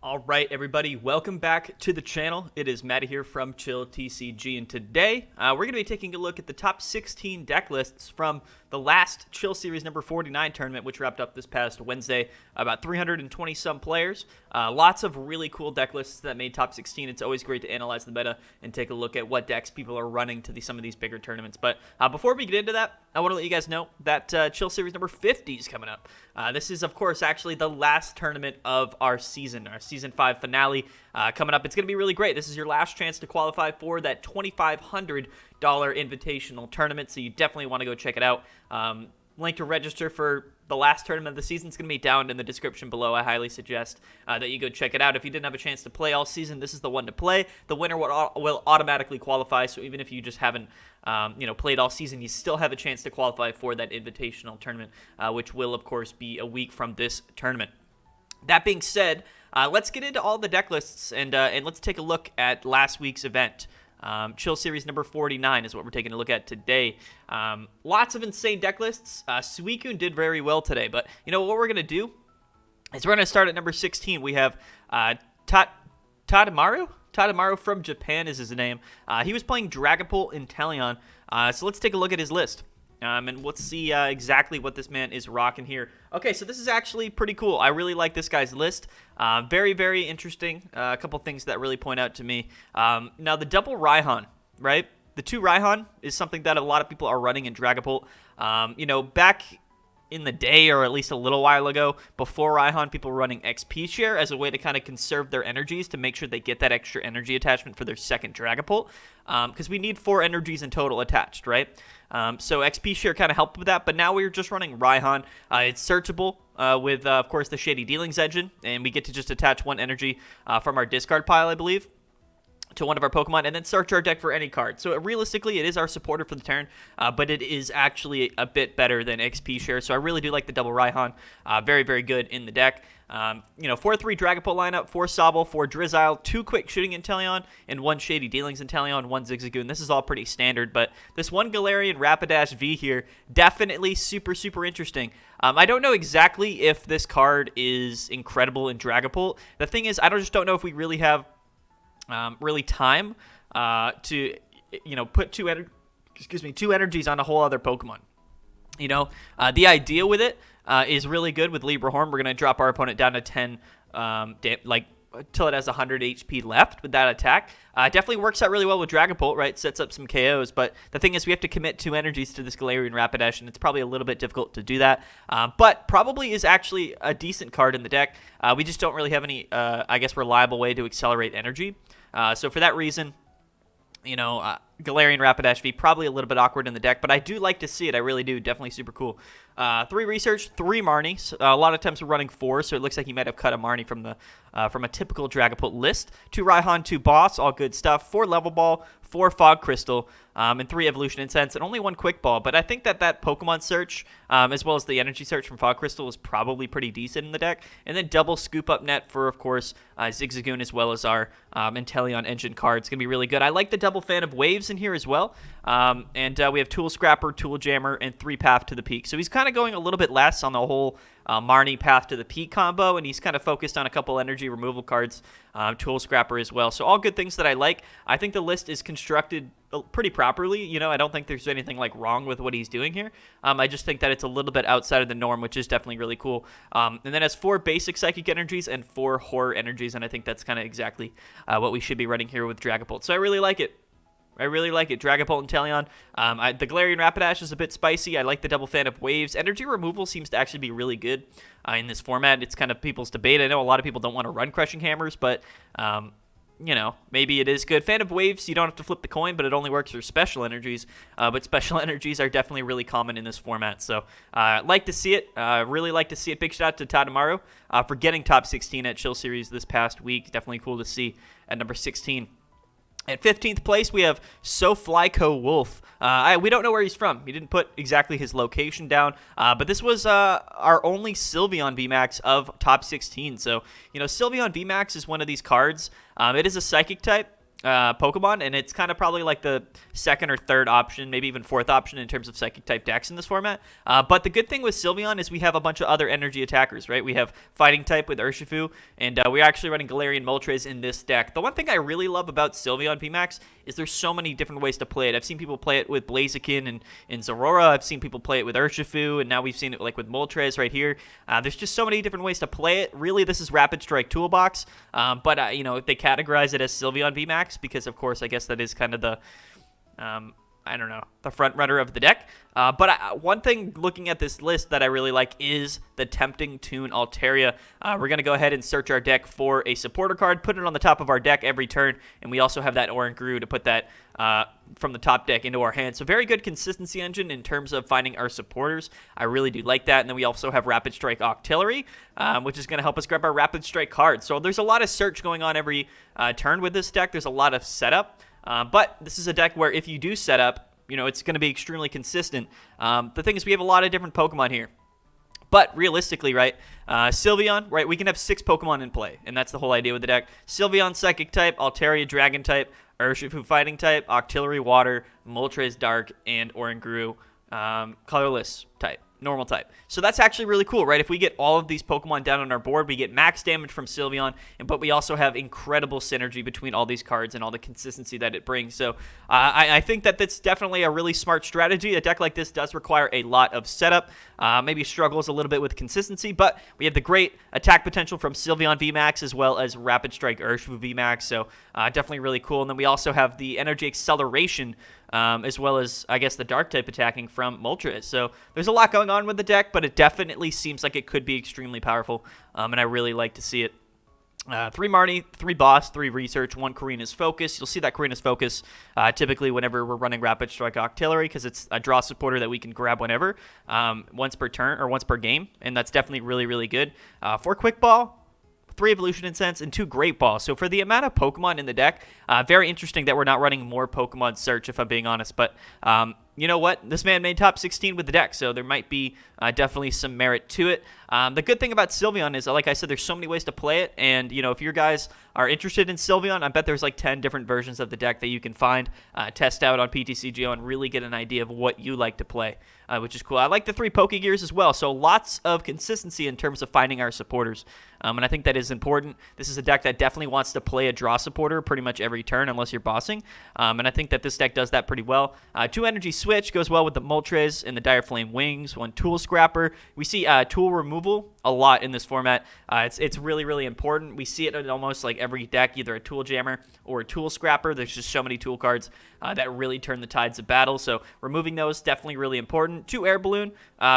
All right, everybody, welcome back to the channel. It is Matty here from Chill TCG, and today we're going to be taking a look at the top 16 deck lists from the last Chill Series number 49 tournament, which wrapped up this past Wednesday. About 320 some players. Lots of really cool deck lists that made top 16. It's always great to analyze the meta and take a look at what decks people are running to some of these bigger tournaments. But before we get into that, I want to let you guys know that Chill Series number 50 is coming up. This is, of course, actually the last tournament of our Season 5 finale coming up. It's going to be really great. This is your last chance to qualify for that $2,500 invitational tournament, so you definitely want to go check it out. Link to register for the last tournament of the season is going to be down in the description below. I highly suggest that you go check it out. If you didn't have a chance to play all season, this is the one to play. The winner will automatically qualify, so even if you just haven't played all season, you still have a chance to qualify for that invitational tournament, which will, of course, be a week from this tournament. That being said, let's get into all the deck lists and let's take a look at last week's event. Chill Series number 49 is what we're taking a look at today. Lots of insane deck lists. Suicune did very well today, but what we're going to do is we're going to start at number 16. We have Toddmaru? Toddmaru from Japan is his name. He was playing Dragapult Inteleon. So let's take a look at his list. And let's see exactly what this man is rocking here. Okay, so this is actually pretty cool. I really like this guy's list. Very, very interesting. A couple things that really point out to me. Now, the double Raihan, right? The two Raihan is something that a lot of people are running in Dragapult. Back in the day, or at least a little while ago, before Raihan, people were running XP share as a way to kind of conserve their energies to make sure they get that extra energy attachment for their second Dragapult, because we need 4 energies in total attached, right? So XP share kind of helped with that, but now we're just running Raihan. It's searchable with, of course, the Shady Dealings engine, and we get to just attach 1 energy from our discard pile, I believe, to one of our Pokemon, and then search our deck for any card. So realistically, it is our supporter for the turn, but it is actually a bit better than XP share. So I really do like the double Raihan. Very, very good in the deck. 4-3 Dragapult lineup, 4 Sobble, 4 Drizzile, 2 Quick Shooting Inteleon, and 1 Shady Dealings Inteleon, 1 Zigzagoon. This is all pretty standard, but this one Galarian Rapidash V here, definitely super, super interesting. I don't know exactly if this card is incredible in Dragapult. The thing is, I just don't know if we really have time to put two energies on a whole other Pokemon. The idea with it is really good with Libra Horn. We're going to drop our opponent down to 10 until it has 100 HP left with that attack. Definitely works out really well with Dragapult, right? Sets up some KOs, but the thing is we have to commit 2 energies to this Galarian Rapidash, and it's probably a little bit difficult to do that, but probably is actually a decent card in the deck. We just don't really have any, reliable way to accelerate energy. So for that reason, Galarian Rapidash V, probably a little bit awkward in the deck, but I do like to see it. I really do. Definitely super cool. 3 Research, 3 Marnie. So, a lot of times we're running 4, so it looks like he might have cut a Marnie from a typical Dragapult list. 2 Raihan, 2 Boss, all good stuff. 4 Level Ball, 4 Fog Crystal, and 3 Evolution Incense, and only 1 Quick Ball. But I think that Pokemon search, as well as the Energy Search from Fog Crystal, is probably pretty decent in the deck. And then double Scoop Up Net for, of course, Zigzagoon, as well as our Inteleon engine card. It's going to be really good. I like the double Fan of Waves in here as well. And we have Tool Scrapper, Tool Jammer, and 3 Path to the Peak. So he's kind of going a little bit less on the whole Marnie Path to the Peak combo, and he's kind of focused on a couple energy removal cards, Tool Scrapper as well. So all good things that I like. I think the list is constructed pretty properly. I don't think there's anything wrong with what he's doing here. I just think that it's a little bit outside of the norm, which is definitely really cool. And then has 4 basic psychic energies and 4 horror energies, and I think that's kind of exactly what we should be running here with Dragapult. So I really like it. Dragapult and Inteleon. The Galarian Rapidash is a bit spicy. I like the double Fan of Waves. Energy removal seems to actually be really good in this format. It's kind of people's debate. I know a lot of people don't want to run Crushing Hammers, but maybe it is good. Fan of Waves, you don't have to flip the coin, but it only works for special energies. But special energies are definitely really common in this format. So like to see it. Really like to see it. Big shout out to Toddmaru for getting top 16 at Chill Series this past week. Definitely cool to see at number 16. At 15th place, we have Soflyco Wolf. We don't know where he's from. He didn't put exactly his location down, but this was our only Sylveon VMAX of top 16. So, Sylveon VMAX is one of these cards. It is a Psychic type. Pokemon, and it's kind of probably like the second or third option, maybe even fourth option in terms of psychic type decks in this format. But the good thing with Sylveon is we have a bunch of other energy attackers, right? We have fighting type with Urshifu, and we're actually running Galarian Moltres in this deck. The one thing I really love about Sylveon VMAX is there's so many different ways to play it. I've seen people play it with Blaziken and Zorora. I've seen people play it with Urshifu, and now we've seen it like with Moltres right here. There's just so many different ways to play it. Really, this is Rapid Strike Toolbox, but they categorize it as Sylveon VMAX because, of course, I guess that is kind of the I don't know, the front runner of the deck. But one thing looking at this list that I really like is the Tempting Tune Altaria. We're going to go ahead and search our deck for a supporter card, put it on the top of our deck every turn, and we also have that Oranguru to put that from the top deck into our hand. So very good consistency engine in terms of finding our supporters. I really do like that. And then we also have Rapid Strike Octillery, which is going to help us grab our Rapid Strike cards. So there's a lot of search going on every turn with this deck. There's a lot of setup. But this is a deck where if you do set up, it's going to be extremely consistent. The thing is, we have a lot of different Pokemon here. But realistically, right, Sylveon, right, we can have 6 Pokemon in play, and that's the whole idea with the deck. Sylveon Psychic type, Altaria Dragon type, Urshifu Fighting type, Octillery Water, Moltres Dark, and Oranguru Colorless type. Normal type. So that's actually really cool, right? If we get all of these Pokemon down on our board, we get max damage from Sylveon, but we also have incredible synergy between all these cards and all the consistency that it brings. So I think that that's definitely a really smart strategy. A deck like this does require a lot of setup, maybe struggles a little bit with consistency, but we have the great attack potential from Sylveon VMAX as well as Rapid Strike Urshifu VMAX, so definitely really cool. And then we also have the Energy Acceleration as well as, I guess, the Dark type attacking from Moltres. So there's a lot going on with the deck, but it definitely seems like it could be extremely powerful, and I really like to see it. 3 Marnie, 3 Boss, 3 Research, 1 Karina's Focus. You'll see that Karina's Focus typically whenever we're running Rapid Strike Octillery because it's a draw supporter that we can grab whenever, once per turn or once per game, and that's definitely really, really good. 4 Quick Ball, 3 Evolution Incense, and 2 Great Ball. So for the amount of Pokemon in the deck, very interesting that we're not running more Pokemon Search, if I'm being honest. But you know what? This man made top 16 with the deck, so there might be definitely some merit to it. The good thing about Sylveon is, like I said, there's so many ways to play it, and if you guys are interested in Sylveon, I bet there's like 10 different versions of the deck that you can find, test out on PTCGO, and really get an idea of what you like to play, which is cool. I like the 3 Pokegears as well, so lots of consistency in terms of finding our supporters, and I think that is important. This is a deck that definitely wants to play a draw supporter pretty much every turn unless you're bossing, and I think that this deck does that pretty well. 2 Energy Switch goes well with the Moltres and the Dire Flame Wings. 1 Tool Scrapper. We see tool removal a lot in this format. It's really, really important. We see it in almost like every deck, either a Tool Jammer or a Tool Scrapper. There's just so many tool cards that really turn the tides of battle, so removing those definitely really important. 2 Air Balloon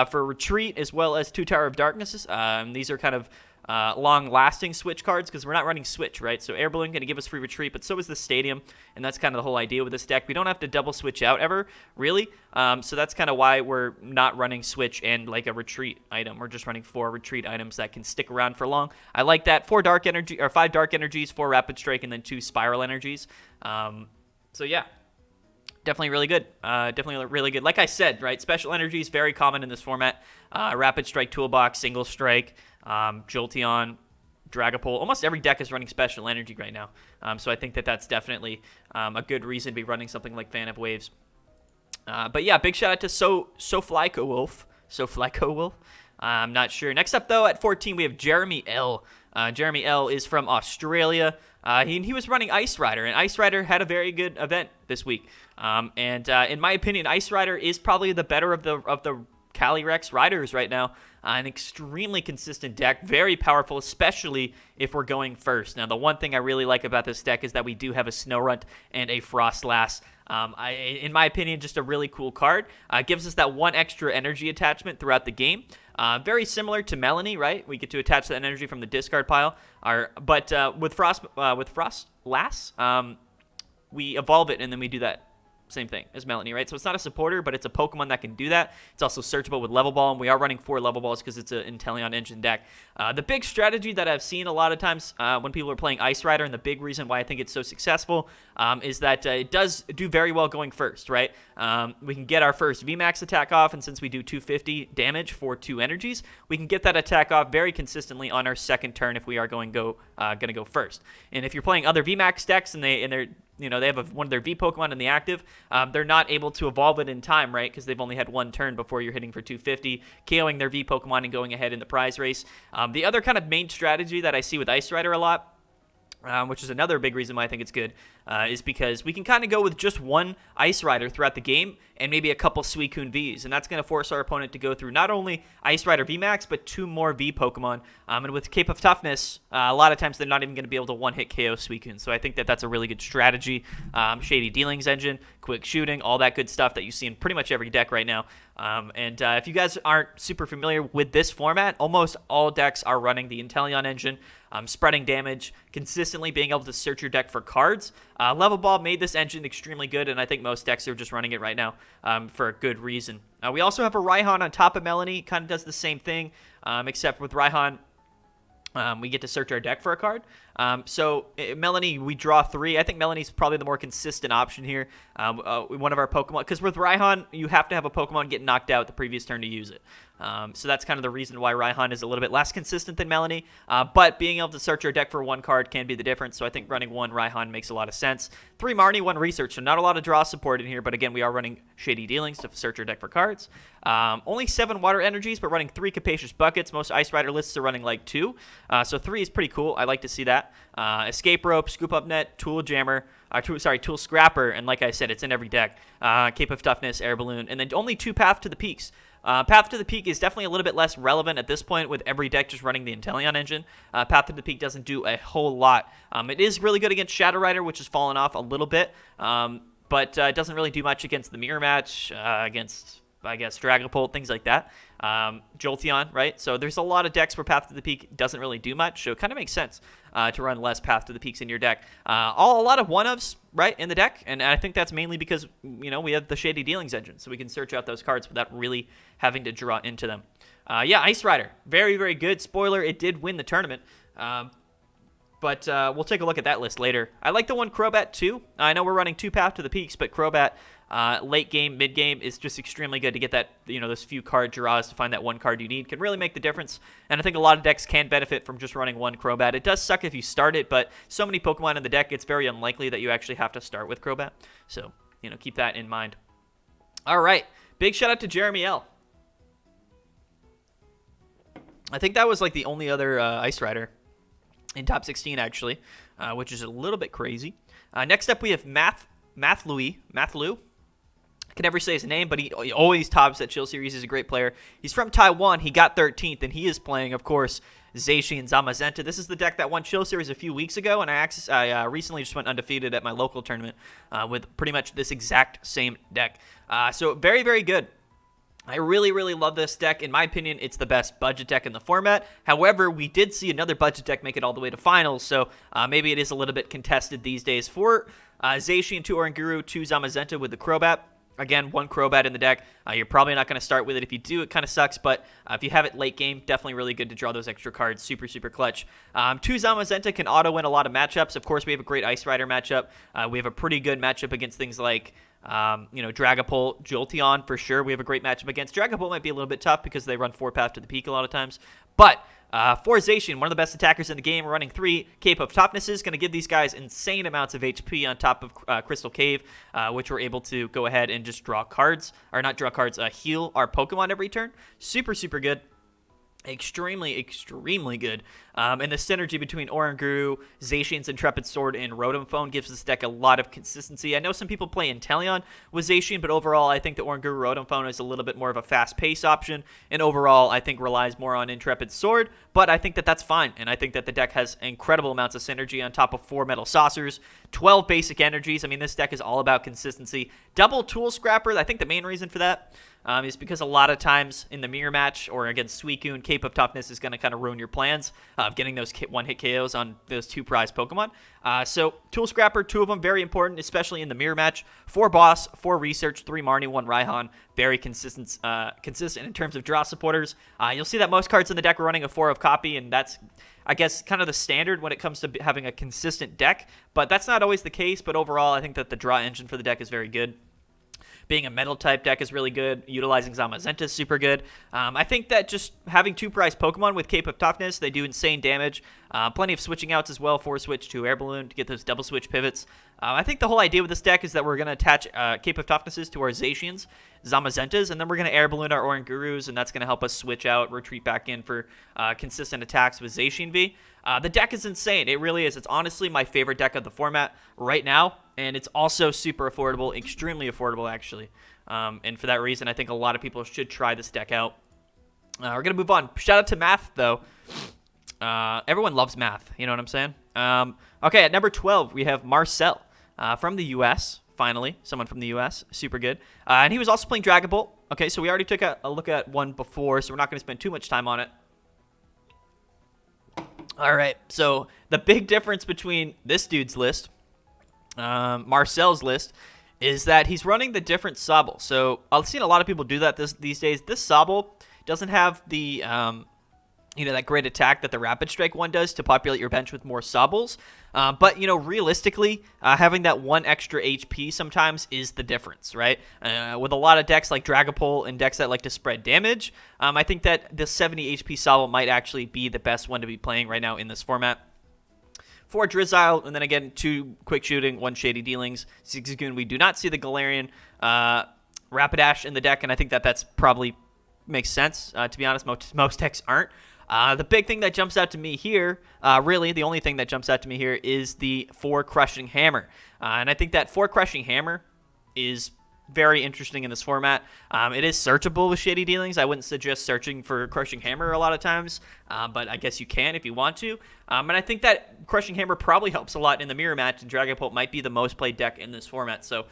for Retreat, as well as 2 Tower of Darknesses. These are kind of long-lasting Switch cards because we're not running Switch, right? So Air Balloon going to give us free Retreat, but so is the Stadium, and that's kind of the whole idea with this deck. We don't have to double Switch out ever, really, so that's kind of why we're not running Switch and like a Retreat item. We're just running 4 Retreat items that can stick around for long. I like that. 5 Dark Energies, 4 Rapid Strike, and then 2 Spiral Energies. So yeah. Definitely really good. Definitely really good. Like I said, right, Special Energy is very common in this format. Rapid Strike Toolbox, Single Strike, Jolteon, Dragapult. Almost every deck is running Special Energy right now. So I think that that's definitely a good reason to be running something like Fan of Waves. But yeah, big shout out to Soflyco Wolf. I'm not sure. Next up, though, at 14, we have Jeremy L. Jeremy L is from Australia. He was running Ice Rider, and Ice Rider had a very good event this week. In my opinion, Ice Rider is probably the better of the Calyrex riders right now. An extremely consistent deck, very powerful, especially if we're going first. Now, the one thing I really like about this deck is that we do have a Snorunt and a Frostlass. In my opinion, just a really cool card. Gives us that 1 extra energy attachment throughout the game. Very similar to Melanie, right? We get to attach the energy from the discard pile. But with Frostlass, we evolve it, and then we do that same thing as Melanie, right? So it's not a supporter, but it's a Pokemon that can do that. It's also searchable with Level Ball, and we are running 4 Level Balls because it's an Inteleon engine deck. The big strategy that I've seen a lot of times when people are playing Ice Rider, and the big reason why I think it's so successful is that it does do very well going first, right? We can get our first VMAX attack off, and since we do 250 damage for 2 energies, we can get that attack off very consistently on our second turn if we are going to go first. And if you're playing other VMAX decks and they're they have one of their V Pokemon in the active. They're not able to evolve it in time, right? Because they've only had one turn before you're hitting for 250, KOing their V Pokemon and going ahead in the prize race. The other kind of main strategy that I see with Ice Rider a lot, which is another big reason why I think it's good, is because we can kind of go with just one Ice Rider throughout the game and maybe a couple Suicune Vs, and that's going to force our opponent to go through not only Ice Rider VMAX, but 2 more V Pokemon. And with Cape of Toughness, a lot of times they're not even going to be able to one-hit KO Suicune, so I think that that's a really good strategy. Shady Dealings engine, quick shooting, all that good stuff that you see in pretty much every deck right now. If you guys aren't super familiar with this format, almost all decks are running the Inteleon engine, spreading damage, consistently being able to search your deck for cards. Level Ball made this engine extremely good, and I think most decks are just running it right now for a good reason. We also have a Raihan on top of Melanie, kind of does the same thing, except with Raihan, we get to search our deck for a card. Melanie, we draw 3. I think Melanie's probably the more consistent option here. One of our Pokemon, because with Raihan, you have to have a Pokemon get knocked out the previous turn to use it. So that's kind of the reason why Raihan is a little bit less consistent than Melanie. But being able to search our deck for one card can be the difference. So I think running 1 Raihan makes a lot of sense. 3 Marnie, 1 Research. So not a lot of draw support in here, but again, we are running Shady Dealings to search our deck for cards. Only 7 Water Energies, but running 3 Capacious Buckets. Most Ice Rider lists are running like 2. So 3 is pretty cool. I like to see that. Escape Rope, Scoop Up Net, Tool Jammer, Tool Scrapper, and like I said, it's in every deck. Cape of Toughness, Air Balloon, and then only 2 Path to the Peaks. Path to the Peak is definitely a little bit less relevant at this point with every deck just running the Inteleon engine. Path to the Peak doesn't do a whole lot. It is really good against Shadow Rider, which has fallen off a little bit, but it doesn't really do much against the Mirror Match, against, I guess, Dragapult, things like that. Jolteon, right? So there's a lot of decks where Path to the Peak doesn't really do much, so it kind of makes sense to run less Path to the Peaks in your deck. A lot of one-ofs, right, in the deck, and I think that's mainly because, we have the Shady Dealings engine, so we can search out those cards without really having to draw into them. Ice Rider, very, very good. Spoiler, it did win the tournament. But we'll take a look at that list later. I like the one Crobat too. I know we're running 2 Path to the Peaks, but Crobat late game, mid game is just extremely good to get that, those few card draws to find that one card you need. Can really make the difference. And I think a lot of decks can benefit from just running 1 Crobat. It does suck if you start it, but so many Pokemon in the deck, it's very unlikely that you actually have to start with Crobat. So, keep that in mind. All right. Big shout out to Jeremy L. I think that was like the only other Ice Rider in top 16, actually, which is a little bit crazy. Next up, we have Mathlou. I can never say his name, but he always tops at Chill Series. He's a great player. He's from Taiwan. He got 13th, and he is playing, of course, Zacian and Zamazenta. This is the deck that won Chill Series a few weeks ago, and I recently just went undefeated at my local tournament with pretty much this exact same deck. So very, very good. I really, really love this deck. In my opinion, it's the best budget deck in the format. However, we did see another budget deck make it all the way to finals, so maybe it is a little bit contested these days. For Zacian, 2 Oranguru, 2 Zamazenta with the Crobat. Again, 1 Crobat in the deck. You're probably not going to start with it. If you do, it kind of sucks, but if you have it late game, definitely really good to draw those extra cards. Super, super clutch. 2 Zamazenta can auto-win a lot of matchups. Of course, we have a great Ice Rider matchup. We have a pretty good matchup against things like Dragapult, Jolteon for sure. We have a great matchup against. Dragapult might be a little bit tough because they run 4 Path to the Peak a lot of times. But for Zacian, one of the best attackers in the game, running 3 Cape of Toughnesses, going to give these guys insane amounts of HP on top of Crystal Cave, which we're able to go ahead and just draw cards, or not draw cards, heal our Pokemon every turn. Super, super good. Extremely, extremely good. And the synergy between Oranguru, Zacian's Intrepid Sword, and Rotom Phone gives this deck a lot of consistency. I know some people play Inteleon with Zacian, but overall, I think the Oranguru Rotom Phone is a little bit more of a fast-paced option, and overall, I think relies more on Intrepid Sword, but I think that that's fine, and I think that the deck has incredible amounts of synergy on top of 4 Metal Saucers, 12 basic energies. I mean, this deck is all about consistency. Double Tool Scrapper, I think the main reason for that is because a lot of times in the Mirror Match or against Suicune, Cape of Toughness is going to kind of ruin your plans of getting those one-hit KOs on those 2 prize Pokemon. So Tool Scrapper, 2 of them, very important, especially in the Mirror Match. 4 Boss, 4 Research, 3 Marnie, 1 Raihan. Very consistent in terms of draw supporters. You'll see that most cards in the deck are running a 4 of copy, and that's, I guess, kind of the standard when it comes to having a consistent deck. But that's not always the case, but overall, I think that the draw engine for the deck is very good. Being a metal type deck is really good. Utilizing Zamazenta is super good. I think that just having 2-prize Pokemon with Cape of Toughness, they do insane damage. Plenty of switching outs as well. 4-switch to Air Balloon to get those double switch pivots. I think the whole idea with this deck is that we're going to attach Cape of Toughnesses to our Zacians, Zamazentas, and then we're going to Air Balloon our Orangurus, and that's going to help us switch out, retreat back in for consistent attacks with Zacian V. The deck is insane. It really is. It's honestly my favorite deck of the format right now, and it's also super affordable, extremely affordable, actually. And for that reason, I think a lot of people should try this deck out. We're going to move on. Shout out to Math, though. Everyone loves Math. You know what I'm saying? Okay, at number 12, we have Marcel from the U.S., finally. Someone from the U.S. Super good. And he was also playing Dragon Ball. Okay, so we already took a look at one before, so we're not going to spend too much time on it. All right, so the big difference between this dude's list, Marcel's list, is that he's running the different Sobble. So I've seen a lot of people do that these days. This Sobble doesn't have the that great attack that the Rapid Strike one does to populate your bench with more Sobbles. But, realistically, having that 1 extra HP sometimes is the difference, right? With a lot of decks like Dragapult and decks that like to spread damage, I think that the 70 HP Sobble might actually be the best one to be playing right now in this format. 4 Drizzile, and then again, 2 Quick Shooting, 1 Shady Dealings. Zigzagoon, we do not see the Galarian Rapidash in the deck, and I think that's probably makes sense. To be honest, most decks aren't. The big thing that jumps out to me here, really the only thing that jumps out to me here is the 4 Crushing Hammer. And I think that 4 Crushing Hammer is very interesting in this format. It is searchable with Shady Dealings. I wouldn't suggest searching for Crushing Hammer a lot of times, but I guess you can if you want to. And I think that Crushing Hammer probably helps a lot in the mirror match, and Dragapult might be the most played deck in this format. So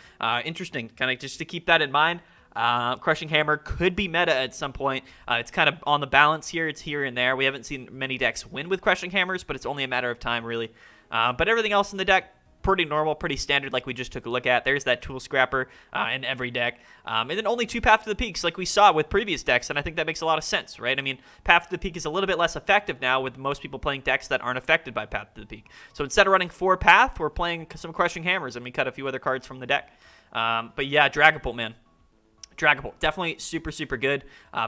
interesting, kind of just to keep that in mind. Crushing Hammer could be meta at some point. It's kind of on the balance here. It's here and there. We haven't seen many decks win with Crushing Hammers, but it's only a matter of time, really. But everything else in the deck, pretty normal, pretty standard, like we just took a look at. There's that Tool Scrapper in every deck. And then only 2 Path to the Peaks, like we saw with previous decks, and I think that makes a lot of sense, right? I mean, Path to the Peak is a little bit less effective now with most people playing decks that aren't affected by Path to the Peak. So instead of running 4 Path, we're playing some Crushing Hammers, and we cut a few other cards from the deck. But yeah, Dragapult, man. Dragapult, definitely super, super good.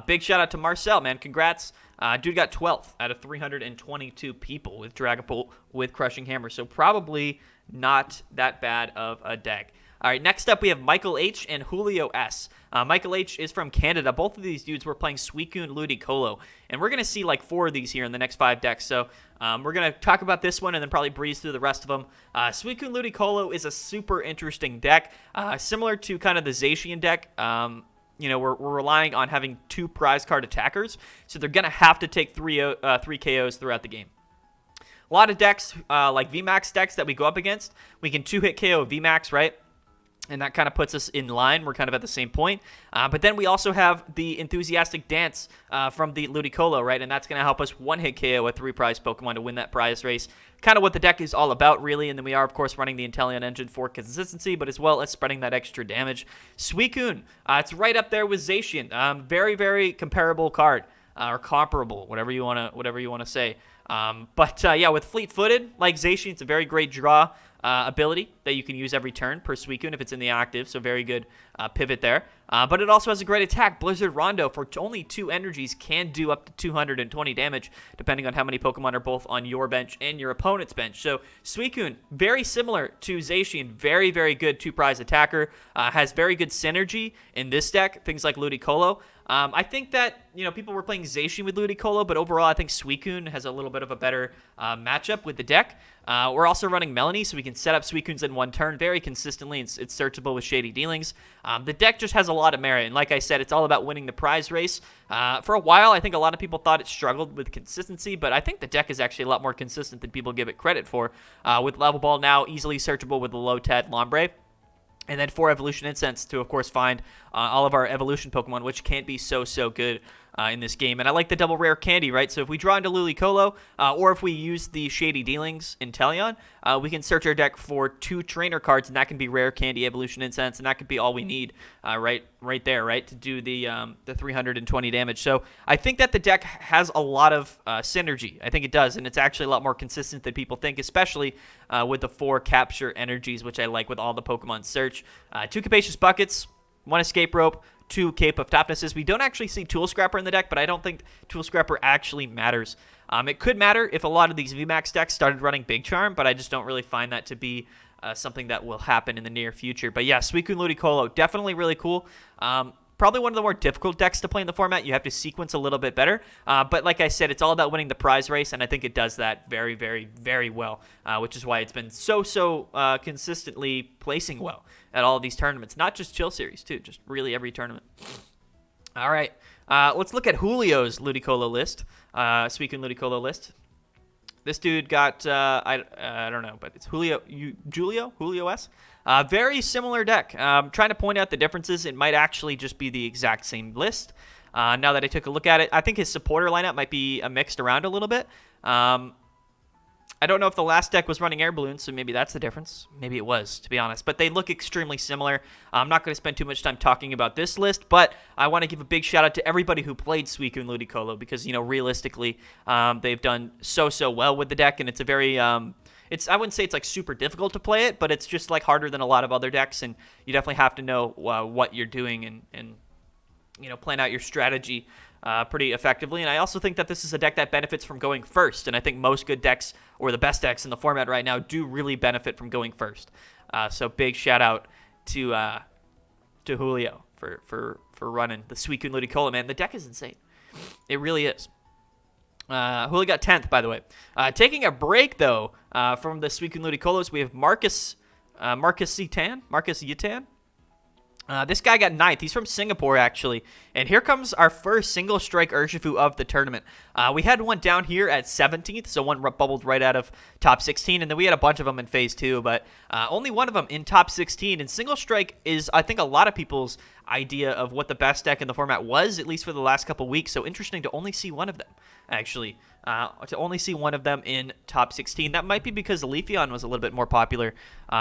Big shout out to Marcel, man. Congrats. Dude got 12th out of 322 people with Dragapult with Crushing Hammer, so probably not that bad of a deck. All right, next up we have Michael H. and Julio S. Michael H. is from Canada. Both of these dudes were playing Suicune Ludicolo, and we're going to see like 4 of these here in the next 5 decks. So we're going to talk about this one and then probably breeze through the rest of them. Suicune Ludicolo is a super interesting deck, similar to kind of the Zacian deck. We're relying on having 2 prize card attackers, so they're going to have to take 3 KOs throughout the game. A lot of decks, like VMAX decks that we go up against, we can 2-hit KO VMAX, right? And that kind of puts us in line. We're kind of at the same point. But then we also have the Enthusiastic Dance from the Ludicolo, right? And that's going to help us 1-hit KO a 3-prize Pokemon to win that prize race. Kind of what the deck is all about, really. And then we are, of course, running the Inteleon engine for consistency, but as well as spreading that extra damage. Suicune, it's right up there with Zacian. Very, very comparable card. Or comparable, whatever you want to say. Yeah, with Fleet-Footed, like Zacian, it's a very great draw ability that you can use every turn per Suicune if it's in the active, so very good pivot there. But it also has a great attack. Blizzard Rondo, for only 2 energies, can do up to 220 damage, depending on how many Pokemon are both on your bench and your opponent's bench. So Suicune, very similar to Zacian, very, very good 2-prize attacker, has very good synergy in this deck, things like Ludicolo. I think that, people were playing Zacian with Ludicolo, but overall I think Suicune has a little bit of a better matchup with the deck. We're also running Melanie, so we can set up Suicunes in 1 turn very consistently. It's searchable with Shady Dealings. The deck just has a lot of merit, and like I said, it's all about winning the prize race. For a while, I think a lot of people thought it struggled with consistency, but I think the deck is actually a lot more consistent than people give it credit for. With Level Ball now easily searchable with the Lotad Lombre. And then 4 Evolution Incense to, of course, find all of our Evolution Pokemon, which can't be so good in this game. And I like the double rare candy, right? So if we draw into Ludicolo, or if we use the Shady Dealings in Inteleon, we can search our deck for 2 trainer cards, and that can be rare candy, Evolution Incense, and that could be all we need right there, right, to do the 320 damage. So I think that the deck has a lot of synergy. I think it does, and it's actually a lot more consistent than people think, especially with the 4 capture energies, which I like with all the Pokemon search. 2 Capacious Buckets. 1 Escape Rope, 2 Cape of Toughness. We don't actually see Tool Scrapper in the deck, but I don't think Tool Scrapper actually matters. It could matter if a lot of these VMAX decks started running Big Charm, but I just don't really find that to be something that will happen in the near future. But yeah, Suicune Ludicolo, definitely really cool. Probably one of the more difficult decks to play in the format. You have to sequence a little bit better. But like I said, it's all about winning the prize race, and I think it does that very, very, very well, which is why it's been so consistently placing well at all of these tournaments. Not just Chill Series, too. Just really every tournament. All right. Let's look at Julio's Ludicolo list. Suicune Ludicolo list. This dude got, I don't know, but it's Julio S. Very similar deck. Trying to point out the differences. It might actually just be the exact same list. Now that I took a look at it, I think his supporter lineup might be mixed around a little bit. I don't know if the last deck was running air balloons, so maybe that's the difference. Maybe it was, to be honest. But they look extremely similar. I'm not going to spend too much time talking about this list, but I want to give a big shout out to everybody who played Suicune Ludicolo because, you know, realistically, they've done so well with the deck, and it's a very... I wouldn't say it's like super difficult to play it, but it's just like harder than a lot of other decks, and you definitely have to know what you're doing and you know, plan out your strategy pretty effectively. And I also think that this is a deck that benefits from going first, and I think most good decks, or the best decks in the format right now, do really benefit from going first. So big shout out to Julio for running the Suicune Ludicolo, man. The deck is insane. It really is. Julio got 10th, by the way. Taking a break, though, from the Suicune Ludicolos, we have Marcus Yitan. This guy got 9th. He's from Singapore, actually. And here comes our first single strike Urshifu of the tournament. We had one down here at 17th, so one bubbled right out of top 16. And then we had a bunch of them in phase 2, but only one of them in top 16. And single strike is, I think, a lot of people's idea of what the best deck in the format was, at least for the last couple weeks. So interesting to only see one of them, actually. To only see one of them in top 16. That might be because Sylveon was a little bit more popular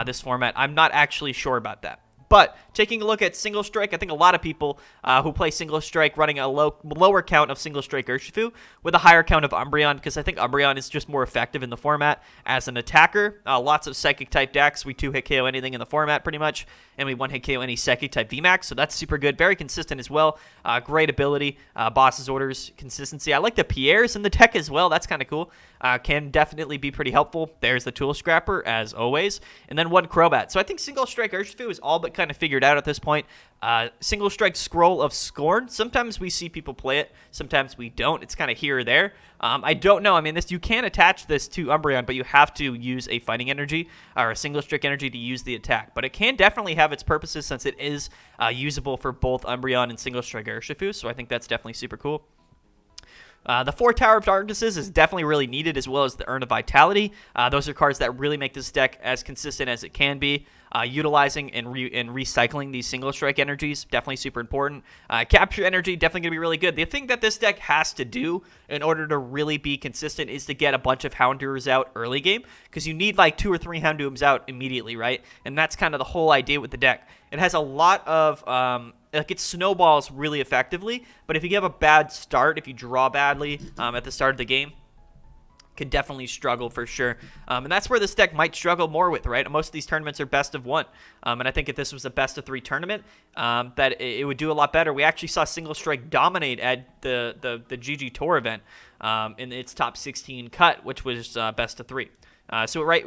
this format. I'm not actually sure about that. But taking a look at single strike, I think a lot of people who play single strike running a lower count of single strike Urshifu with a higher count of Umbreon, because I think Umbreon is just more effective in the format as an attacker. Lots of psychic type decks. We 2-hit KO anything in the format pretty much, and we 1-hit KO any psychic type VMAX, so that's super good. Very consistent as well. Great ability. Boss's Orders consistency. I like the Pierres in the deck as well. That's kind of cool. Can definitely be pretty helpful. There's the Tool Scrapper, as always. And then one Crobat. So I think single strike Urshifu is all but kind of figured out at this point. Single strike Scroll of Scorn. Sometimes we see people play it. Sometimes we don't. It's kind of here or there. I don't know. I mean, you can attach this to Umbreon, but you have to use a fighting energy or a single strike energy to use the attack. But it can definitely have its purposes since it is usable for both Umbreon and single strike Urshifu. So I think that's definitely super cool. The 4 Tower of Darknesses is definitely really needed, as well as the Urn of Vitality. Those are cards that really make this deck as consistent as it can be. Utilizing and recycling these single strike energies, definitely super important. Capture energy, definitely going to be really good. The thing that this deck has to do in order to really be consistent is to get a bunch of Houndours out early game, because you need like 2 or 3 Houndours out immediately, right? And that's kind of the whole idea with the deck. It has a lot of... it snowballs really effectively, but if you have a bad start, if you draw badly at the start of the game, can definitely struggle for sure. And that's where this deck might struggle more with, right? Most of these tournaments are best of 1. And I think if this was a best of 3 tournament, that it would do a lot better. We actually saw single strike dominate at the GG Tour event in its top 16 cut, which was best of 3.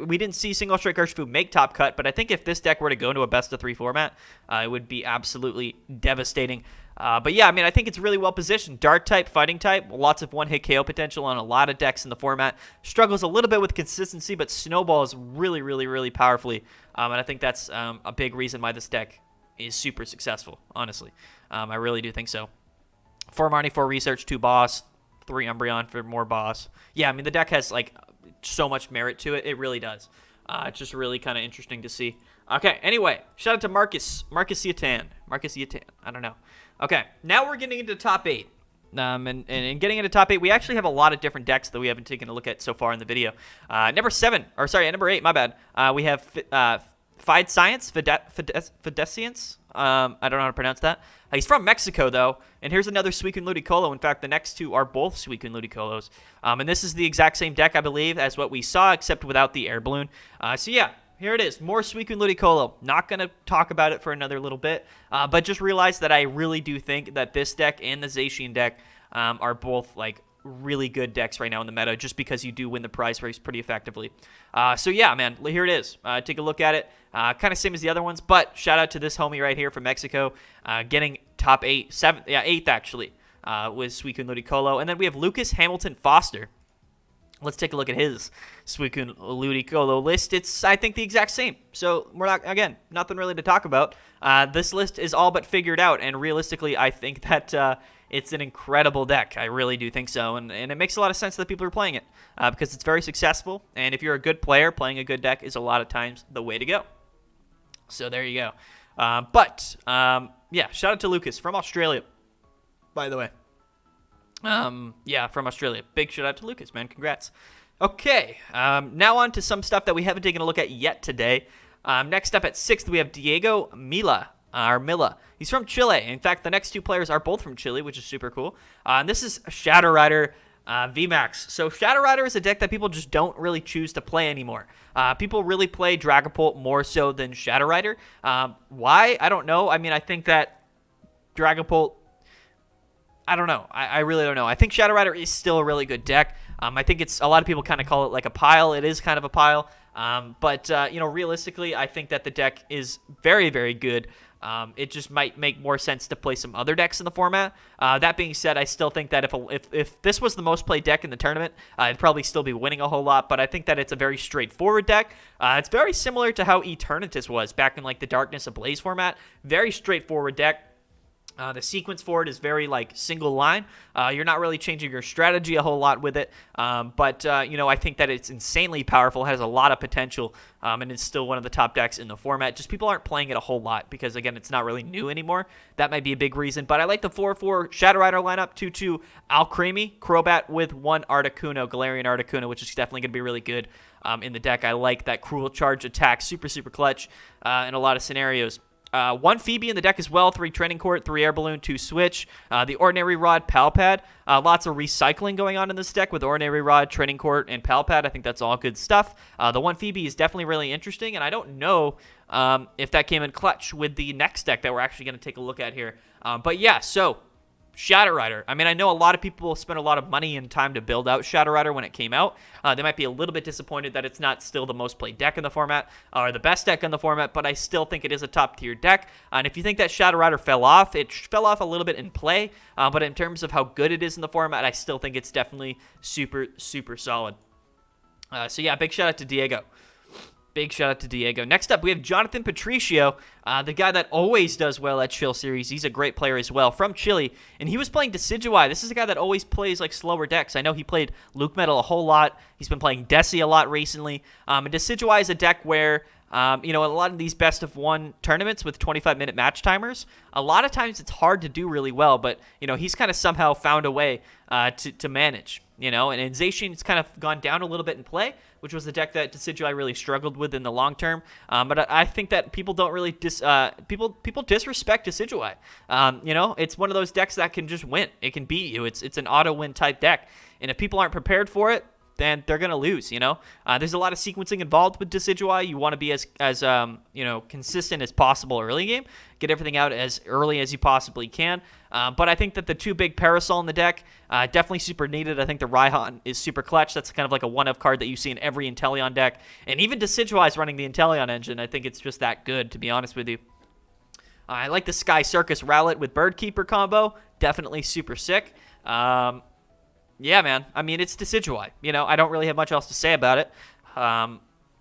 We didn't see single strike Urshifu make top cut, but I think if this deck were to go into a best of 3 format, it would be absolutely devastating. But yeah, I mean, I think it's really well positioned. Dark type, fighting type, lots of 1-hit KO potential on a lot of decks in the format. Struggles a little bit with consistency, but snowballs really, really, really powerfully. And I think that's a big reason why this deck is super successful, honestly. I really do think so. 4 Marnie, 4 Research, 2 Boss, 3 Umbreon for more Boss. Yeah, I mean, the deck has like so much merit to it. It really does. It's just really kind of interesting to see. Okay, anyway, shout out to Marcus Yitan. I don't know. Okay, now we're getting into top 8. And getting into top 8, we actually have a lot of different decks that we haven't taken a look at so far in the video. Number 8, my bad. We have Fide Science, Fidescience. I don't know how to pronounce that. He's from Mexico, though, and here's another Suicune Ludicolo. In fact, the next 2 are both Suicune Ludicolos. And this is the exact same deck, I believe, as what we saw, except without the air balloon. So yeah, here it is. More Suicune Ludicolo. Not going to talk about it for another little bit, but just realize that I really do think that this deck and the Zacian deck are both, like, really good decks right now in the meta, just because you do win the prize race pretty effectively. So yeah, man, here it is. Take a look at it. Kind of same as the other ones, but shout out to this homie right here from Mexico, getting top 8, 7th, yeah, 8th actually, with Suicune Ludicolo. And then we have Lucas Hamilton Foster. Let's take a look at his Suicune Ludicolo list. It's, I think, the exact same. So we're not, again, nothing really to talk about. This list is all but figured out, and realistically, I think that it's an incredible deck. I really do think so, and it makes a lot of sense that people are playing it because it's very successful, and if you're a good player, playing a good deck is a lot of times the way to go. So there you go. Yeah, shout out to Lucas from Australia, by the way. Yeah, from Australia. Big shout out to Lucas, man. Congrats. Okay, now on to some stuff that we haven't taken a look at yet today. Next up at 6th, we have Diego Milla. He's from Chile. In fact, the next two players are both from Chile, which is super cool. And this is Shadow Rider VMAX. So Shadow Rider is a deck that people just don't really choose to play anymore. People really play Dragapult more so than Shadow Rider. Why? I don't know. I mean, I think that Dragapult, I don't know. I really don't know. I think Shadow Rider is still a really good deck. I think it's, a lot of people kind of call it like a pile. It is kind of a pile. You know, realistically, I think that the deck is very, very good. It just might make more sense to play some other decks in the format. That being said, I still think that if this was the most played deck in the tournament, it'd probably still be winning a whole lot, but I think that it's a very straightforward deck. It's very similar to how Eternatus was back in like the Darkness Ablaze format. Very straightforward deck. The sequence for it is very, like, single line. You're not really changing your strategy a whole lot with it. You know, I think that it's insanely powerful, has a lot of potential, and it's still one of the top decks in the format. Just people aren't playing it a whole lot because, again, it's not really new anymore. That might be a big reason. But I like the 4-4 Shadow Rider lineup, 2-2 Alcremie, Crobat with 1 Articuno, Galarian Articuno, which is definitely going to be really good in the deck. I like that Cruel Charge attack, super, super clutch in a lot of scenarios. 1 Phoebe in the deck as well, 3 Training Court, 3 Air Balloon, 2 Switch, the Ordinary Rod, Palpad. Lots of recycling going on in this deck with Ordinary Rod, Training Court, and Palpad. I think that's all good stuff. The 1 Phoebe is definitely really interesting, and I don't know if that came in clutch with the next deck that we're actually going to take a look at here. But yeah, so Shadow Rider. I mean, I know a lot of people spent a lot of money and time to build out Shadow Rider when it came out. They might be a little bit disappointed that it's not still the most played deck in the format or the best deck in the format, but I still think it is a top-tier deck. And if you think that Shadow Rider fell off, it fell off a little bit in play, but in terms of how good it is in the format, I still think it's definitely super, super solid. So yeah, big shout out to Diego. Big shout out to Diego. Next up, we have Jonathan Patricio, the guy that always does well at Chill Series. He's a great player as well, from Chile, and he was playing Decidueye. This is a guy that always plays like slower decks. I know he played Luke Metal a whole lot. He's been playing Desi a lot recently. And Decidueye is a deck where, you know, a lot of these best-of-1 tournaments with 25-minute match timers, a lot of times it's hard to do really well, but, you know, he's kind of somehow found a way to manage, you know, and in Zacian, it's kind of gone down a little bit in play, which was the deck that Decidueye really struggled with in the long term. But I think that people don't really people disrespect Decidueye. You know, it's one of those decks that can just win. It can beat you. It's an auto win type deck, and if people aren't prepared for it, then they're gonna lose. You know, there's a lot of sequencing involved with Decidueye. You want to be as you know, consistent as possible early game. Get everything out as early as you possibly can. But I think that the 2 big Parasol in the deck, definitely super needed. I think the Raihan is super clutch. That's kind of like a one-of card that you see in every Inteleon deck. And even Decidueye is running the Inteleon engine. I think it's just that good, to be honest with you. I like the Sky Circus Rowlet with Birdkeeper combo. Definitely super sick. Yeah, man. I mean, it's Decidueye. You know, I don't really have much else to say about it.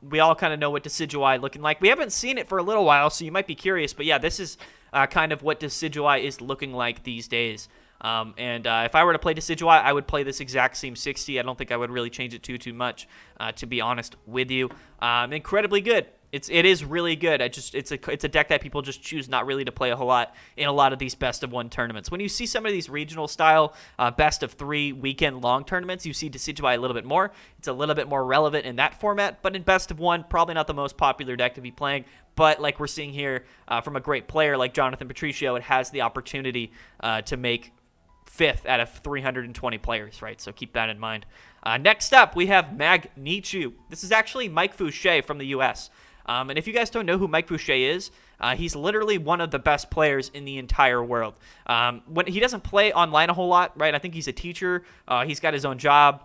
We all kind of know what Decidueye looking like. We haven't seen it for a little while, so you might be curious. But yeah, this is kind of what Decidueye is looking like these days. If I were to play Decidueye, I would play this exact same 60. I don't think I would really change it too much, to be honest with you. Incredibly good. It is really good. It's a deck that people just choose not really to play a whole lot in a lot of these best-of-1 tournaments. When you see some of these regional-style best-of-3 weekend-long tournaments, you see Decidueye a little bit more. It's a little bit more relevant in that format, but in best-of-1, probably not the most popular deck to be playing. But like we're seeing here from a great player like Jonathan Patricio, it has the opportunity to make 5th out of 320 players, right? So keep that in mind. Next up, we have Magnitu. This is actually Mike Fouché from the U.S., And if you guys don't know who Mike Fouché is, he's literally one of the best players in the entire world. When he doesn't play online a whole lot, right? I think he's a teacher. He's got his own job.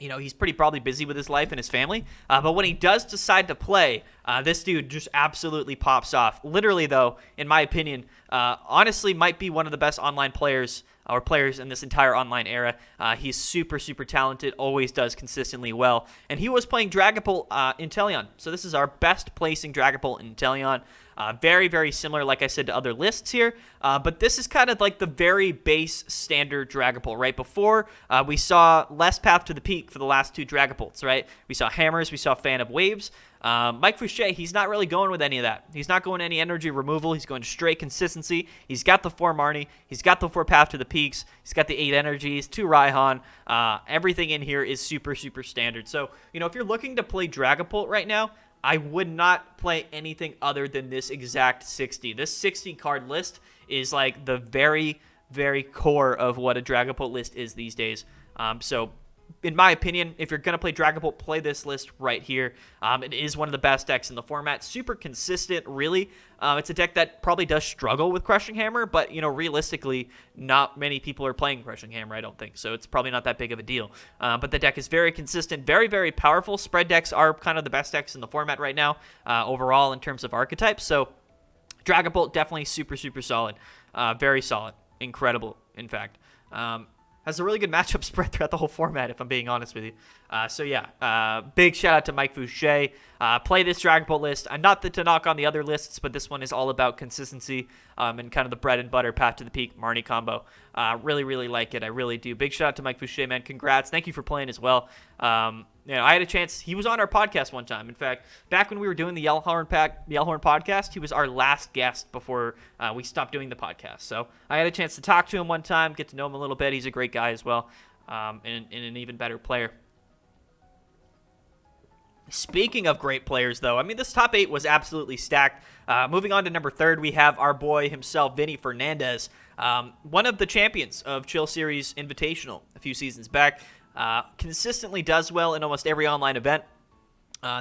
You know, he's probably busy with his life and his family. But when he does decide to play, this dude just absolutely pops off. Literally, though, in my opinion, honestly might be one of the best online players or players in this entire online era. He's super, super talented, always does consistently well. And he was playing Dragapult Inteleon. So this is our best placing Dragapult Inteleon. Very, very similar, like I said, to other lists here. But this is kind of like the very base standard Dragapult, right? Before, we saw less Path to the Peak for the last two Dragapults, right? We saw Hammers, we saw Fan of Waves. Mike Fouché, he's not really going with any of that. He's not going any energy removal. He's going straight consistency. He's got the 4 Marnie. He's got the 4 Path to the Peaks. He's got the 8 energies, 2 Raihan. Everything in here is super, super standard. So, you know, if you're looking to play Dragapult right now, I would not play anything other than this exact 60. This 60 card list is like the very, very core of what a Dragapult list is these days. So in my opinion, if you're going to play Dragapult, play this list right here. It is one of the best decks in the format. Super consistent, really. It's a deck that probably does struggle with Crushing Hammer, but, you know, realistically, not many people are playing Crushing Hammer, I don't think. So it's probably not that big of a deal. But the deck is very consistent, very, very powerful. Spread decks are kind of the best decks in the format right now, overall, in terms of archetypes. So Dragapult, definitely super, super solid. Very solid. Incredible, in fact. Has a really good matchup spread throughout the whole format, if I'm being honest with you. So yeah, big shout out to Mike Fouché. Play this Dragapult list. Not to knock on the other lists, but this one is all about consistency and kind of the bread and butter Path to the Peak Marnie combo. Really, really like it. I really do. Big shout out to Mike Fouché, man. Congrats. Thank you for playing as well. You know, I had a chance. He was on our podcast one time. In fact, back when we were doing the Yellhorn podcast, he was our last guest before we stopped doing the podcast. So I had a chance to talk to him one time, get to know him a little bit. He's a great guy as well, and an even better player. Speaking of great players, though, I mean, this top 8 was absolutely stacked. Moving on to number 3, we have our boy himself, Vinnie Fernandez, one of the champions of Chill Series Invitational a few seasons back. Consistently does well in almost every online event.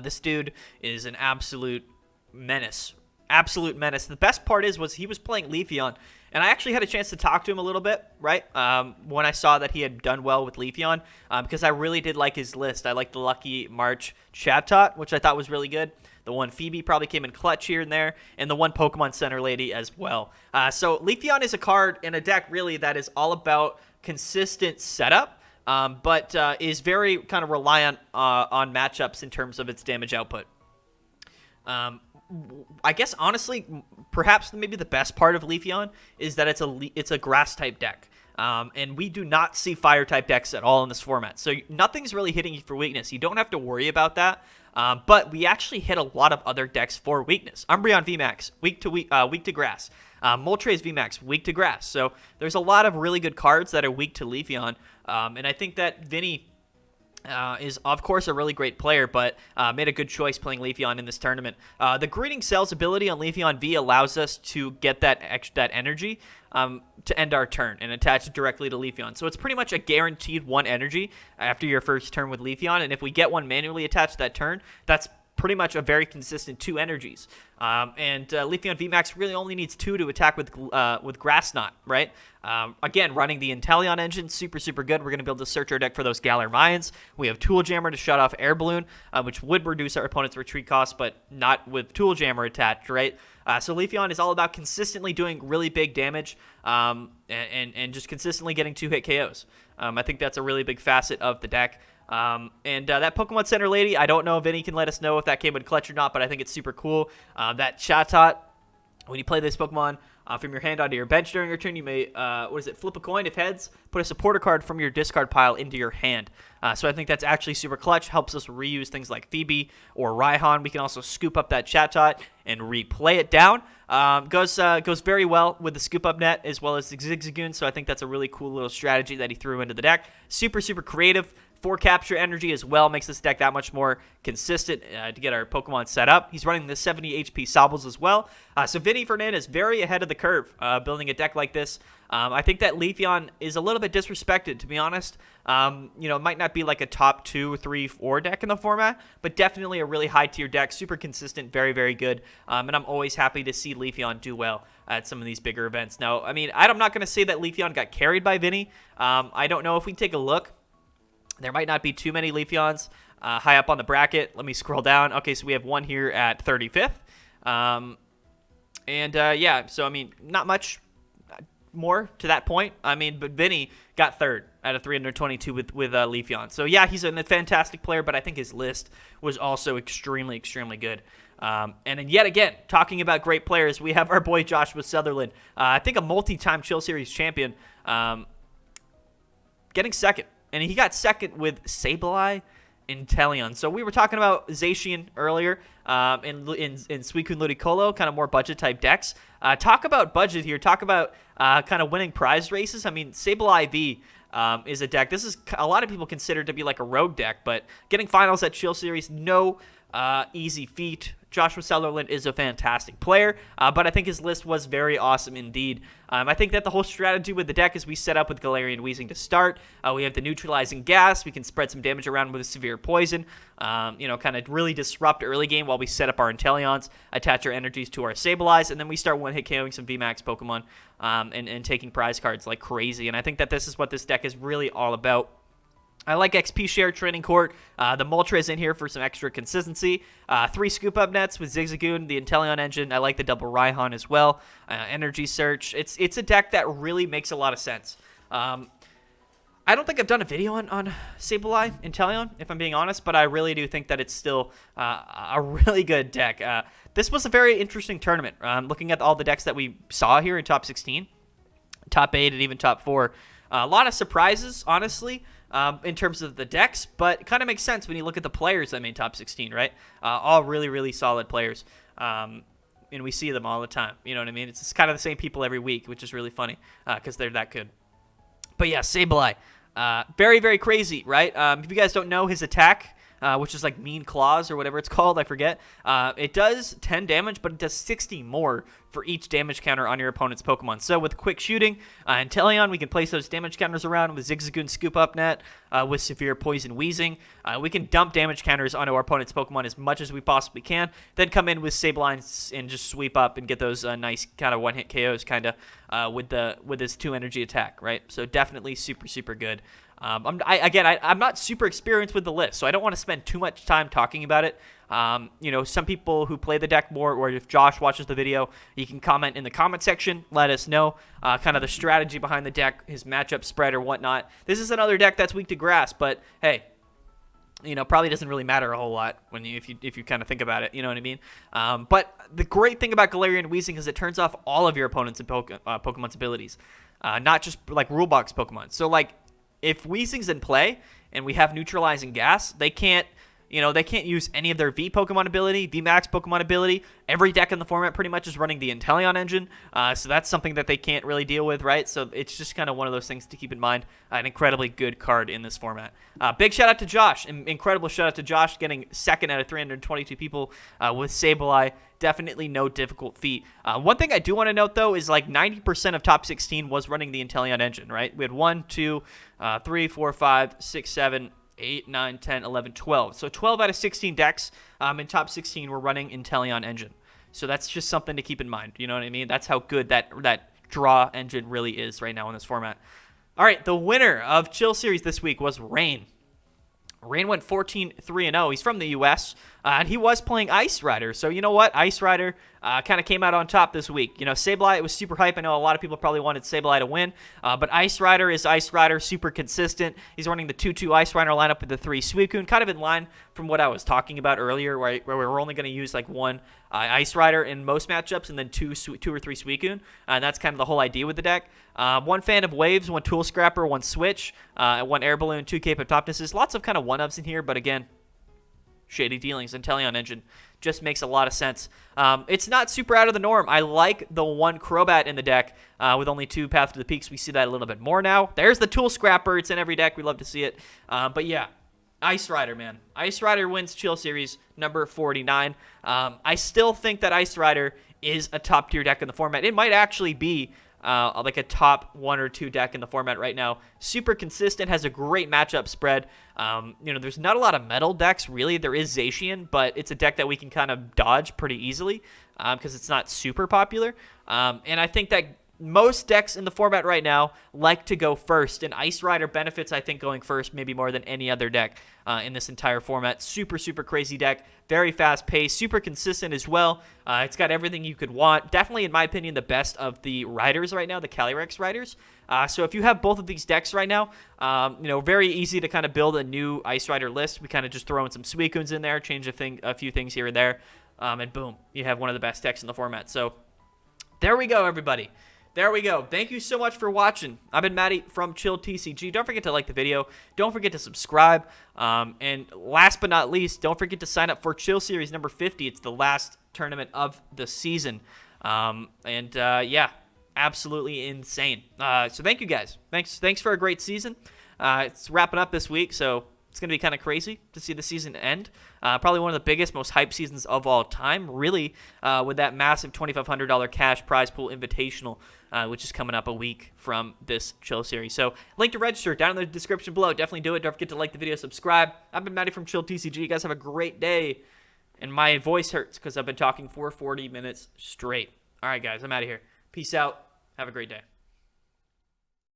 This dude is an absolute menace. Absolute menace. The best part was he was playing Leafeon, and I actually had a chance to talk to him a little bit, right, when I saw that he had done well with Leafeon, because I really did like his list. I liked the Lucky March Chatot, which I thought was really good. The one Phoebe probably came in clutch here and there, and the one Pokemon Center Lady as well. So Leafeon is a card in a deck, really, that is all about consistent setup. But is very kind of reliant on matchups in terms of its damage output. I guess, honestly, perhaps maybe the best part of Leafeon is that it's a grass-type deck. And we do not see fire-type decks at all in this format. So nothing's really hitting you for weakness. You don't have to worry about that. But we actually hit a lot of other decks for weakness. Umbreon VMAX, weak to grass. Moltres VMAX, weak to grass. So there's a lot of really good cards that are weak to Leafeon. And I think that Vinnie is, of course, a really great player, but made a good choice playing Leafeon in this tournament. The Greeting Cells ability on Leafeon V allows us to get that energy to end our turn and attach it directly to Leafeon. So it's pretty much a guaranteed 1 energy after your first turn with Leafeon, and if we get one manually attached that turn, that's pretty much a very consistent 2 energies. And Leafeon VMAX really only needs 2 to attack with Grass Knot, right? Again, running the Inteleon engine, super, super good. We're going to be able to search our deck for those Galar Mayans. We have Tool Jammer to shut off Air Balloon, which would reduce our opponent's retreat cost, but not with Tool Jammer attached, right? So Leafeon is all about consistently doing really big damage and just consistently getting 2-hit KOs. I think that's a really big facet of the deck. And that Pokemon Center Lady, I don't know if Vinny can let us know if that came in clutch or not, but I think it's super cool. That Chatot, when you play this Pokemon from your hand onto your bench during your turn, you may, flip a coin. If heads, put a supporter card from your discard pile into your hand. So I think that's actually super clutch. Helps us reuse things like Phoebe or Raihan. We can also scoop up that Chatot and replay it down. Goes very well with the scoop up net as well as the Zigzagoon. So I think that's a really cool little strategy that he threw into the deck. Super, super creative. 4 capture energy as well makes this deck that much more consistent to get our Pokemon set up. He's running the 70 HP Sobbles as well. So Vinnie Fernandez very ahead of the curve building a deck like this. I think that Leafeon is a little bit disrespected, to be honest. It might not be like a top 2, 3, 4 deck in the format, but definitely a really high tier deck, super consistent, very, very good. And I'm always happy to see Leafeon do well at some of these bigger events. Now, I mean, I'm not going to say that Leafeon got carried by Vinnie. I don't know. If we take a look, there might not be too many Leafeons high up on the bracket. Let me scroll down. Okay, so we have one here at 35th. So, I mean, not much more to that point. I mean, but Vinnie got third out of 322 with Leafeon. So, yeah, he's a fantastic player, but I think his list was also extremely, extremely good. And then yet again, talking about great players, we have our boy Joshua Sutherland. I think a multi-time Chill Series champion, getting second. And he got second with Sableye and Inteleon. So we were talking about Zacian earlier in Suicune Ludicolo, kind of more budget-type decks. Talk about budget here. Talk about kind of winning prize races. I mean, Sableye V is a deck. This is a lot of people consider to be like a rogue deck, but getting finals at Chill Series, no easy feat. Joshua Sutherland is a fantastic player, but I think his list was very awesome indeed. I think that the whole strategy with the deck is we set up with Galarian Weezing to start. We have the neutralizing gas. We can spread some damage around with a severe poison, kind of really disrupt early game while we set up our Inteleons, attach our energies to our Sableyes, and then we start one-hit KOing some VMAX Pokemon and taking prize cards like crazy. And I think that this is what this deck is really all about. I like XP Share, Training Court. The Moltres is in here for some extra consistency. 3 Scoop Up Nets with Zigzagoon, the Inteleon engine. I like the double Raihan as well. Energy Search. It's a deck that really makes a lot of sense. I don't think I've done a video on Sableye Inteleon, if I'm being honest, but I really do think that it's still a really good deck. This was a very interesting tournament. Looking at all the decks that we saw here in top 16, top 8, and even top 4. A lot of surprises, honestly. In terms of the decks, but it kind of makes sense when you look at the players that made top 16, right? All really, really solid players. And we see them all the time. You know what I mean? It's kind of the same people every week, which is really funny because they're that good. But yeah, Sableye. Very, very crazy, right? If you guys don't know his attack, which is like Mean Claws or whatever it's called, I forget. It does 10 damage, but it does 60 more for each damage counter on your opponent's Pokemon. So with quick shooting and Inteleon, we can place those damage counters around with Zigzagoon Scoop Up Net, with Severe Poison Weezing. We can dump damage counters onto our opponent's Pokemon as much as we possibly can, then come in with Sableye and just sweep up and get those nice kind of one-hit KOs kind of with his 2 energy attack, right? So definitely super, super good. I'm not super experienced with the list, so I don't want to spend too much time talking about it. Some people who play the deck more, or if Josh watches the video, you can comment in the comment section, let us know kind of the strategy behind the deck, his matchup spread or whatnot. This is another deck that's weak to grass, but hey, probably doesn't really matter a whole lot if you kind of think about it, you know what I mean? But the great thing about Galarian Weezing is it turns off all of your opponent's Pokemon's abilities, not just like rule box Pokemon. So like, if Weezing's in play and we have neutralizing gas, they can't use any of their V Pokemon ability, VMAX Pokemon ability. Every deck in the format pretty much is running the Inteleon engine, so that's something that they can't really deal with, right? So it's just kind of one of those things to keep in mind. An incredibly good card in this format. Big shout out to Josh. Incredible shout out to Josh getting second out of 322 people with Sableye. Definitely no difficult feat. One thing I do want to note, though, is like 90% of top 16 was running the Inteleon engine, right? We had 1, 2, 3, 4, 5, 6, 7, 8, 9, 10, 11, 12. So 12 out of 16 decks in top 16 were running Inteleon engine. So that's just something to keep in mind. You know what I mean? That's how good that draw engine really is right now in this format. All right, the winner of Chill Series this week was Rain. Rain went 14-3-0. He's from the U.S., and he was playing Ice Rider. So you know what? Ice Rider kind of came out on top this week. Sableye, it was super hype. I know a lot of people probably wanted Sableye to win, but Ice Rider is Ice Rider, super consistent. He's running the 2-2 Ice Rider lineup with the 3 Suicune, kind of in line from what I was talking about earlier, where we were only going to use like 1 Ice Rider in most matchups and then 2 or 3 Suicune. And that's kind of the whole idea with the deck. 1 Fan of Waves, 1 Tool Scrapper, 1 Switch, 1 Air Balloon, 2 Cape of Topnesses. Lots of kind of one-ups in here, but again, shady dealings. Inteleon engine just makes a lot of sense. It's not super out of the norm. I like the 1 Crobat in the deck with only 2 Path to the Peaks. We see that a little bit more now. There's the Tool Scrapper. It's in every deck. We love to see it. But yeah, Ice Rider, man. Ice Rider wins Chill Series number 49. I still think that Ice Rider is a top-tier deck in the format. It might actually be like a top 1 or 2 deck in the format right now. Super consistent, has a great matchup spread. There's not a lot of metal decks, really. There is Zacian, but it's a deck that we can kind of dodge pretty easily because it's not super popular. And I think that most decks in the format right now like to go first, and Ice Rider benefits, I think, going first maybe more than any other deck in this entire format. Super, super crazy deck. Very fast-paced, super consistent as well. It's got everything you could want. Definitely, in my opinion, the best of the Riders right now, the Calyrex Riders. So if you have both of these decks right now, very easy to kind of build a new Ice Rider list. We kind of just throw in some Suicunes in there, change a few things here or there, and boom, you have one of the best decks in the format. So there we go, everybody. There we go. Thank you so much for watching. I've been Matty from Chill TCG. Don't forget to like the video. Don't forget to subscribe. And last but not least, don't forget to sign up for Chill Series number 50. It's the last tournament of the season. Yeah, absolutely insane. So thank you guys. Thanks for a great season. It's wrapping up this week, so it's going to be kind of crazy to see the season end. Probably one of the biggest, most hyped seasons of all time, really, with that massive $2,500 cash prize pool invitational, which is coming up a week from this Chill Series. So link to register down in the description below. Definitely do it. Don't forget to like the video, subscribe. I've been Matty from Chill TCG. You guys have a great day. And my voice hurts because I've been talking for 40 minutes straight. All right, guys, I'm out of here. Peace out. Have a great day.